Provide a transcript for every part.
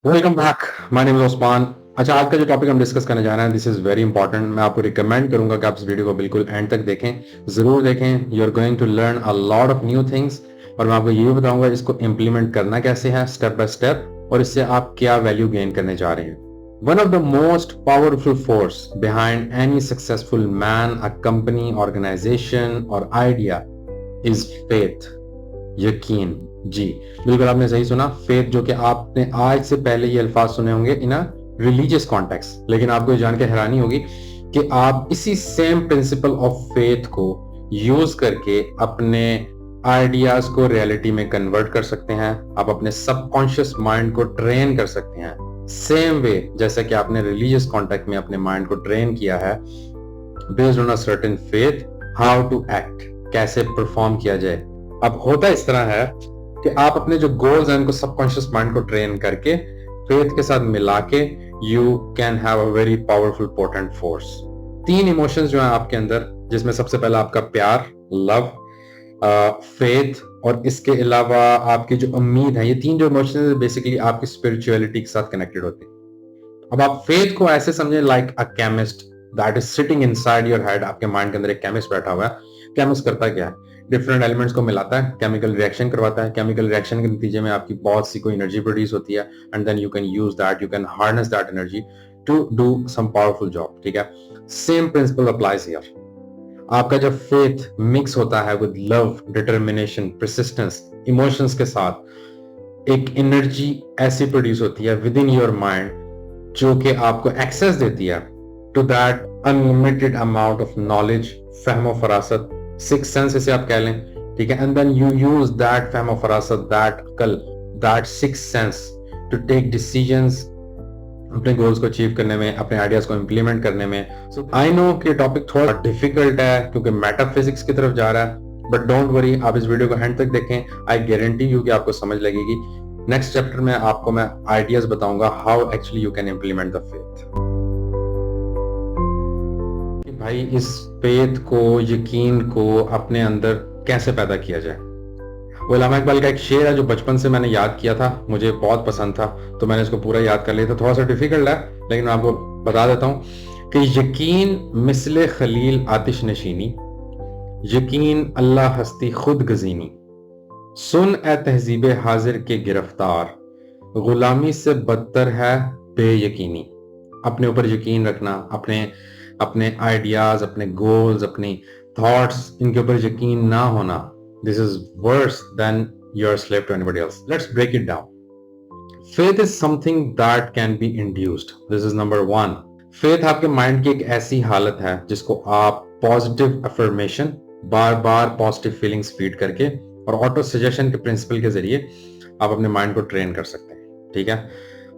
Welcome back. My name is Usman. अच्छा, आज का जो टॉपिक हम डिस्कस करने जा रहे हैं दिस इज वेरी इंपॉर्टेंट। मैं आपको रिकमेंड करूंगा कि आप इस वीडियो को बिल्कुल एंड तक देखें, जरूर देखें। You are going to learn a lot of new things और मैं आपको ये भी बताऊंगा इसको इम्प्लीमेंट करना कैसे है स्टेप बाय स्टेप और इससे आप क्या वैल्यू गेन करने जा रहे हैं। One of the most powerful force behind any successful man, a company, organization और आइडिया इज फेथ, यकीन। जी, बिल्कुल आपने सही सुना। फेथ, जो कि आपने आज से पहले ये अल्फाज सुने होंगे इन अ रिलीजियस कॉन्टेक्स्ट, लेकिन आपको जान के हैरानी होगी कि आप इसी सेम प्रिंसिपल ऑफ फेथ को यूज करके अपने आइडियाज को रियलिटी में कन्वर्ट कर सकते हैं। आप अपने सबकॉन्शियस माइंड को ट्रेन कर सकते हैं सेम वे जैसे कि आपने रिलीजियस कॉन्टेक्ट में अपने माइंड को ट्रेन किया है based on a certain faith, how to act, कैसे परफॉर्म किया जाए। अब होता इस तरह है कि आप अपने जो गोल्स हैं उनको सबकॉन्शियस माइंड को ट्रेन करके फेथ के साथ मिला के you can have a very powerful potent force. तीन इमोशंस जो हैं आपके अंदर, जिसमें सबसे पहला आपका प्यार, लव, फेथ और इसके अलावा आपकी जो उम्मीद है, ये तीन जो इमोशंस बेसिकली आपकी स्पिरिचुअलिटी के साथ कनेक्टेड होते हैं। अब आप फेथ को ऐसे समझे like a chemist that is sitting inside your head. आपके माइंड के अंदर एक केमिस्ट बैठा हुआ है। केमिस्ट करता क्या है? डिफरेंट एलिमेंट्स को मिलाता है, केमिकल रिएक्शन करवाता है। केमिकल रिएक्शन के नतीजे में आपकी बहुत सी कोई एनर्जी प्रोड्यूस होती है and then you can use that, you can harness that energy to do some powerful job. ठीक है, सेम प्रिंसिपल अप्लाइज हियर। आपका जब फेथ मिक्स होता है with love, determination, persistence, emotions के साथ, एक एनर्जी ऐसी प्रोड्यूस होती है विद इन योर माइंड जो कि आपको एक्सेस देती है to that unlimited amount of knowledge, फहमो फरासत, सिक्स सेंस इसे आप कह लें। ठीक है, and then you use that फहमो फरासत, दैट अकल, that six sense to take decisions अपने गोल्स को अचीव करने में, अपने आइडियाज को इंप्लीमेंट करने में। सो आई नो कि टॉपिक थोड़ा डिफिकल्ट है क्योंकि मेटाफिजिक्स की तरफ जा रहा है, बट डोंट वरी, आप इस वीडियो को एंड तक देखें। आई गारंटी यू कि आपको समझ लगेगी। नेक्स्ट चैप्टर में आपको मैं आइडियाज बताऊंगा how actually you can implement the faith. भाई, इस फेथ को, यकीन को अपने अंदर कैसे पैदा किया जाए? वो अल्लामा इकबाल का एक शेर है जो बचपन से मैंने याद किया था, मुझे बहुत पसंद था, तो मैंने इसको पूरा याद कर लिया था। थोड़ा सा डिफिकल्ट है लेकिन मैं आपको बता देता हूं कि यकीन मिसले खलील आतिश नशीनी, यकीन अल्लाह हस्ती खुद गजीनी, सुन ए तहजीब हाजिर के गिरफ्तार, गुलामी से बदतर है बेयकीनी। अपने ऊपर यकीन रखना, अपने अपने आइडियाज, अपने गोल्स, अपनी थॉट्स, इनके ऊपर यकीन ना होना, this is worse than you're a slave to anybody else. Let's break it down. Faith is something that can be induced. This is number one. Faith आपके माइंड की एक ऐसी हालत है जिसको आप पॉजिटिव अफर्मेशन, बार बार पॉजिटिव फीलिंग्स फीड करके और ऑटो सजेशन के प्रिंसिपल के जरिए आप अपने माइंड को ट्रेन कर सकते हैं। ठीक है,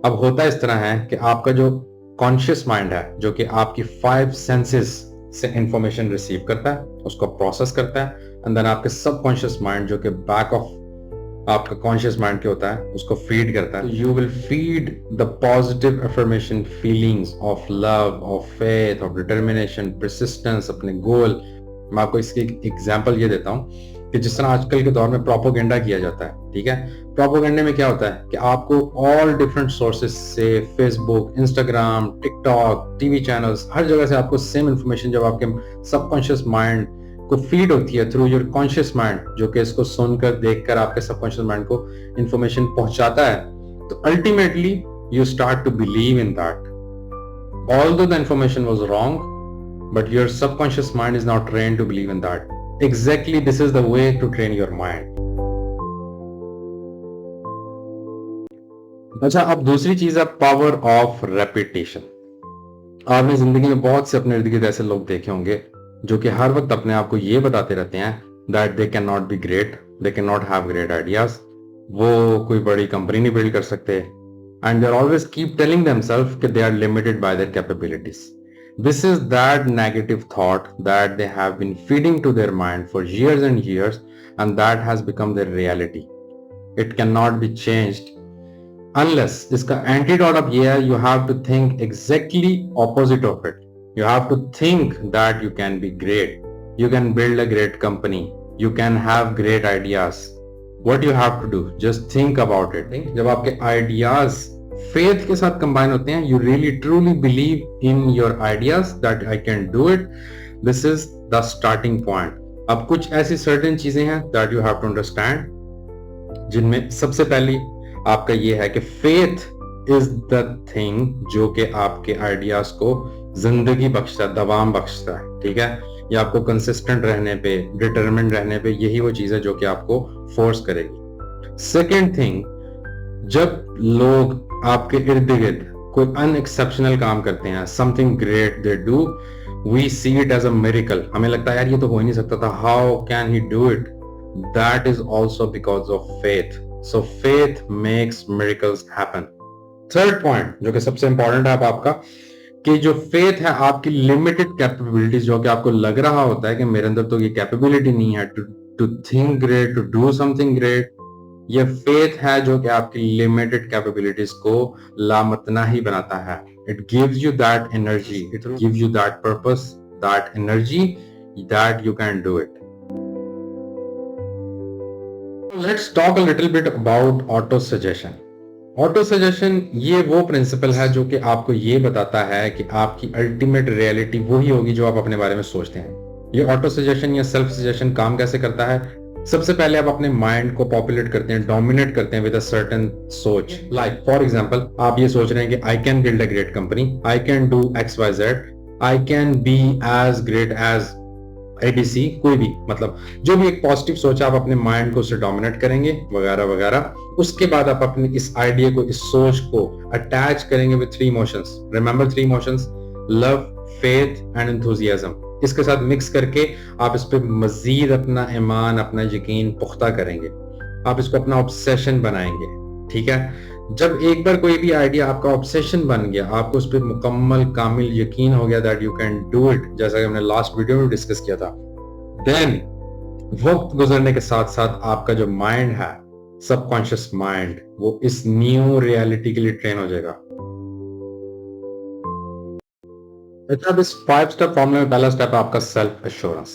अब होता इस तरह है कि आपका जो कॉन्शियस माइंड है, जो कि आपकी 5 सेंसेस से इंफॉर्मेशन रिसीव करता है, उसको प्रोसेस करता है, एंड देन आपके सबकॉन्शियस माइंड जो कि बैक ऑफ आपका कॉन्शियस माइंड के होता है उसको फीड करता है। You will feed the positive affirmation feelings of love, of faith, of determination, persistence, अपने गोल। मैं आपको इसकी एग्जांपल ये देता हूँ कि जिस तरह आजकल के दौर में प्रोपोगेंडा किया जाता है। ठीक है, प्रोपोगेंडे में क्या होता है कि आपको ऑल डिफरेंट सोर्सेज से, Facebook, Instagram, TikTok, TV channels, हर जगह से आपको सेम इंफॉर्मेशन जब आपके सबकॉन्शियस माइंड को फीड होती है थ्रू योर कॉन्शियस माइंड, जो कि इसको सुनकर, देखकर आपके सबकॉन्शियस माइंड को इंफॉर्मेशन पहुंचाता है, तो ultimately you start to believe in that although the information was wrong, but your subconscious mind is now trained to believe in that. Exactly, this is the way to train your mind. अच्छा, अब दूसरी चीज है power of repetition. आपने जिंदगी में बहुत से अपने इर्द गिर्द ऐसे लोग देखे होंगे जो कि हर वक्त अपने आप को ये बताते रहते हैं that they can not be great, they can not have great ideas, वो कोई बड़ी कंपनी नहीं बिल्ड कर सकते, and they are always keep telling themselves कि they are limited by their capabilities. This is that negative thought that they have been feeding to their mind for years and years, and that has become their reality. It cannot be changed unless इसका antidote अब ये है, you have to think exactly opposite of it. You have to think that you can be great. You can build a great company. You can have great ideas. What you have to do? Just think about it. जब आपके ideas faith के साथ combine होते हैं, you really truly believe in your ideas that I can do it, this is the starting point. अब कुछ ऐसी certain चीजें हैं that you have to understand, जिनमें सबसे पहली आपका ये है कि फेथ इज द थिंग जो कि आपके आइडियाज को जिंदगी बख्शता है, दवाम बख्शता है, ठीक है। ये आपको कंसिस्टेंट रहने पे, डिटरमिन्ड रहने पे, यही वो चीज है जो कि आपको फोर्स करेगी। सेकेंड थिंग, जब लोग आपके इर्द गिर्द कोई अनएक्सेप्शनल काम करते हैं, something great they do, we see it as a miracle, हमें लगता है यार ये तो हो ही नहीं सकता था, how can he do it, that is also because of faith. So faith makes miracles happen. Third point जो कि सबसे इंपॉर्टेंट है आपका, कि जो फेथ है आपकी लिमिटेड कैपेबिलिटीज, जो कि आपको लग रहा होता है कि मेरे अंदर तो ये कैपेबिलिटी नहीं है to think great, to do something great, ये फेथ है जो कि आपकी लिमिटेड कैपेबिलिटीज को लामतना ही बनाता है। It gives you that energy, it gives you that purpose, that energy that you can do it. Let's talk a little bit about auto suggestion. Auto suggestion ये वो प्रिंसिपल है जो कि आपको ये बताता है कि आपकी अल्टीमेट रियलिटी वही होगी जो आप अपने बारे में सोचते हैं। ये ऑटो सजेशन या सेल्फ सजेशन काम कैसे करता है? सबसे पहले आप अपने माइंड को पॉपुलेट करते हैं, डोमिनेट करते हैं विद अ सर्टेन सोच। लाइक फॉर एग्जांपल, आप ये सोच रहे हैं कि I can build a great company, I can do XYZ, I can be as great as ADC, कोई भी, मतलब जो भी एक पॉजिटिव सोच आप अपने माइंड को उससे डोमिनेट करेंगे वगैरह वगैरह। उसके बाद आप अपने इस आइडिया को, इस सोच को अटैच करेंगे with 3 emotions. Remember 3 emotions, love, faith and enthusiasm. इसके साथ मिक्स करके आप इस पे मजीद अपना ईमान, अपना यकीन पुख्ता करेंगे, आप इसको अपना ऑब्सेशन बनाएंगे, ठीक है। जब एक बार कोई भी आइडिया आपका ऑब्सेशन बन गया, आपको उस पर मुकम्मल कामिल यकीन हो गया that you can do it, जैसा कि हमने लास्ट वीडियो में डिस्कस किया था, देन वक्त गुजरने के साथ साथ आपका जो माइंड है, सबकॉन्शियस माइंड, वो इस न्यू रियलिटी के लिए ट्रेन हो जाएगा। अब इस 5 स्टेप फॉर्मूले में पहला स्टेप है आपका सेल्फ एश्योरेंस।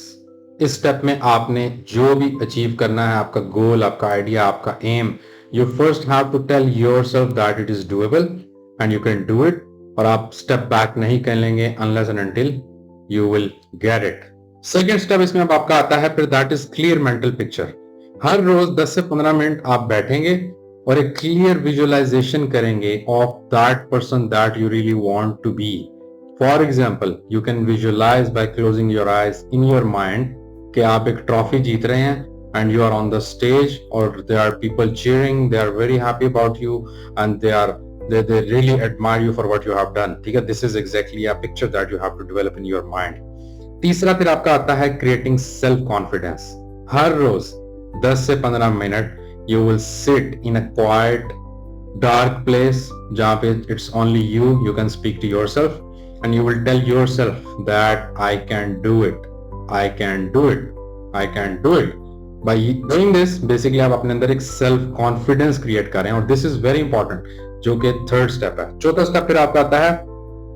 इस स्टेप में आपने जो भी अचीव करना है, आपका गोल, आपका आइडिया, आपका M, you first have to tell yourself that it is doable and you can do it, और आप step back नहीं कर लेंगे unless and until you will get it। Second step इसमें अब आपका आता है फिर, that is clear mental picture। हर रोज 10 से 15 मिनट आप बैठेंगे और एक क्लियर विजुअलाइजेशन करेंगे of that person that you really want to be। For example, you can visualize by closing your eyes in your mind कि आप एक ट्रॉफी जीत रहे हैं and you are on the stage, or there are people cheering, they are very happy about you and they really admire you for what you have done, ठीक है। This is exactly a picture that you have to develop in your mind। तीसरा फिर आपका आता है creating self confidence। हर रोज 10 से 15 minute you will sit in a quiet dark place जहाँ पे it's only you can speak to yourself and you will tell yourself that I can do it, I can do it, I can do it। By doing this, basically आप अपने अंदर एक self confidence create कर रहे हैं, और this is very important, जो कि थर्ड स्टेप है। चौथा स्टेप फिर आपका आता है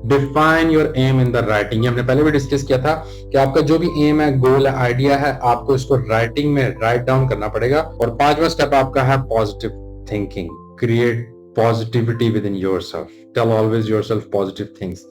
define your aim in the writing. ये हमने पहले भी डिस्कस किया था कि आपका जो भी एम है, गोल है, आइडिया है, आपको इसको राइटिंग में राइट डाउन करना पड़ेगा। और पांचवा स्टेप आपका है positive thinking. Create positivity within yourself, tell always yourself positive things.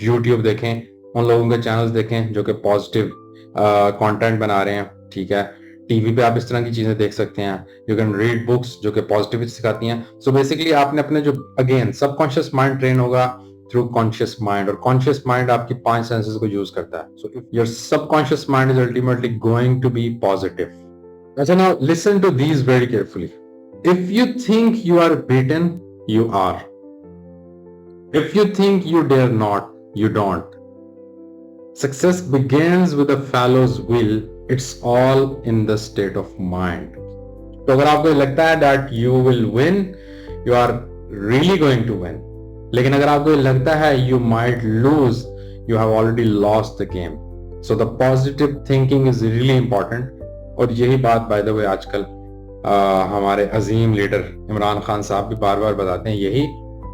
YouTube देखें, उन लोगों के चैनल्स देखें जो कि पॉजिटिव कंटेंट बना रहे हैं, ठीक है। टीवी पे आप इस तरह की चीजें देख सकते हैं। यू कैन रीड बुक्स जो कि पॉजिटिविटी सिखाती हैं। सो बेसिकली आपने अपने जो अगेन सबकॉन्शियस माइंड ट्रेन होगा थ्रू कॉन्शियस माइंड, और कॉन्शियस माइंड आपकी 5 सेंसेस को यूज करता है। So if your subconscious mind is ultimately going to be positive. अच्छा, now listen to these very carefully. If you think you are beaten, you are. If you think you dare not, you don't। Success begins with a fellow's will, it's all in the state of mind। तो अगर आपको लगता है that you will win, you are really going to win। लेकिन अगर आपको लगता है you might lose, you have already lost the game। So the positive thinking is really important। और यही बात by the way आजकल हमारे अजीम लीडर इमरान खान साहब भी बार बार बताते हैं यही,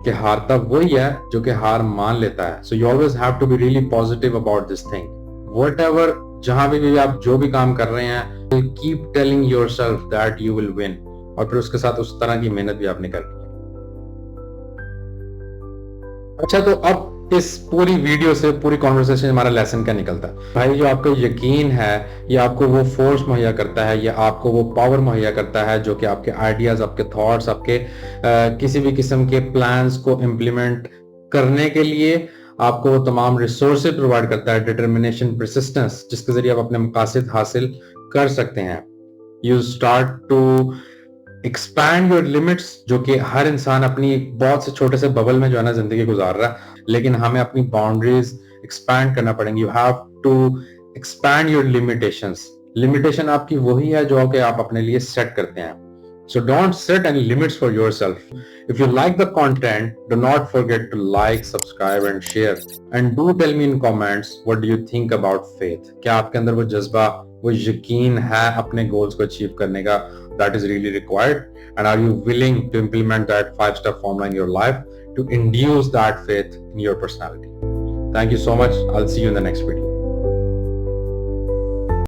कि हारता वही है जो कि हार मान लेता है। So you always have to be really positive about this thing. Whatever, जहां भी आप जो भी काम कर रहे हैं, keep telling yourself that you will win, और फिर उसके साथ उस तरह की मेहनत भी आपने करनी है। अच्छा, तो अब इस पूरी वीडियो से, पूरी कॉन्वर्सेशन, हमारा लेसन क्या निकलता है भाई? जो आपका यकीन है, ये आपको वो फोर्स मुहैया करता है, ये आपको वो पावर मुहैया करता है जो कि आपके आइडियाज, आपके थॉट्स, आपके किसी भी किस्म के प्लान्स को इम्प्लीमेंट करने के लिए आपको वो तमाम रिसोर्सेज प्रोवाइड करता है। डिटर्मिनेशन, परसिस्टेंस, जिसके जरिए आप अपने मकासद हासिल कर सकते हैं। You start to expand your limits, जो कि हर इंसान अपनी एक बहुत से छोटे से बबल में जो है ना जिंदगी गुजार रहा है, लेकिन हमें अपनी बाउंड्रीज एक्सपैंड करना पड़ेंगी। You have to expand your limitations. Limitation आपकी वही है जो कि आप अपने लिए सेट करते हैं। So don't set any limits for yourself. If you like the content, do not forget to like, subscribe and share. And do tell me in comments, what do you think about faith? क्या आपके अंदर वो जज्बा, वो यकीन है अपने goals को achieve करने का, that is really required? And are you willing to implement that 5-step formula in your life to induce that faith in your personality? Thank you so much. I'll see you in the next video.